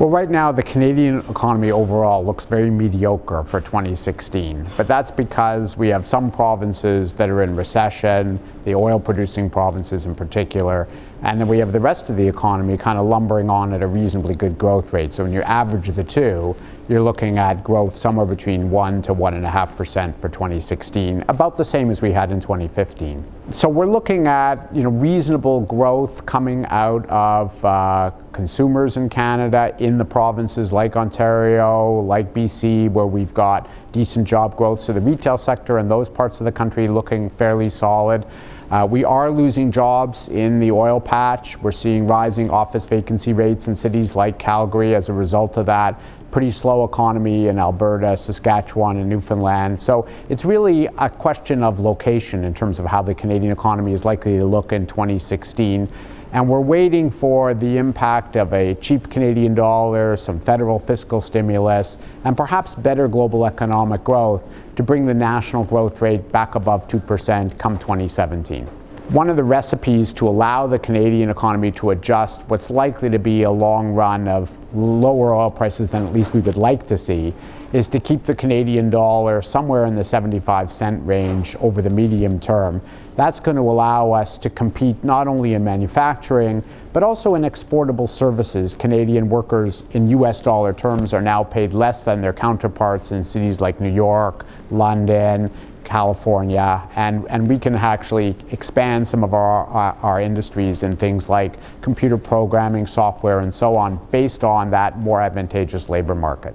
Well, right now the Canadian economy overall looks very mediocre for 2016, but that's because we have some provinces that are in recession, the oil-producing provinces in particular, and then we have the rest of the economy kind of lumbering on at a reasonably good growth rate. So when you average the two, you're looking at growth somewhere between 1 to 1.5% for 2016, about the same as we had in 2015. So we're looking at reasonable growth coming out of consumers in Canada, in the provinces like Ontario, like BC, where we've got decent job growth. So the retail sector in those parts of the country looking fairly solid. We are losing jobs in the oil patch. We're seeing rising office vacancy rates in cities like Calgary as a result of that. Pretty slow economy in Alberta, Saskatchewan, and Newfoundland. So it's really a question of location in terms of how the Canadian economy is likely to look in 2016. And we're waiting for the impact of a cheap Canadian dollar, some federal fiscal stimulus, and perhaps better global economic growth to bring the national growth rate back above 2% come 2017. One of the recipes to allow the Canadian economy to adjust what's likely to be a long run of lower oil prices than at least we would like to see is to keep the Canadian dollar somewhere in the 75-cent range over the medium term. That's going to allow us to compete not only in manufacturing, but also in exportable services. Canadian workers in US dollar terms are now paid less than their counterparts in cities like New York, London, California, and we can actually expand some of our industries in things like computer programming, software, and so on, based on that more advantageous labor market.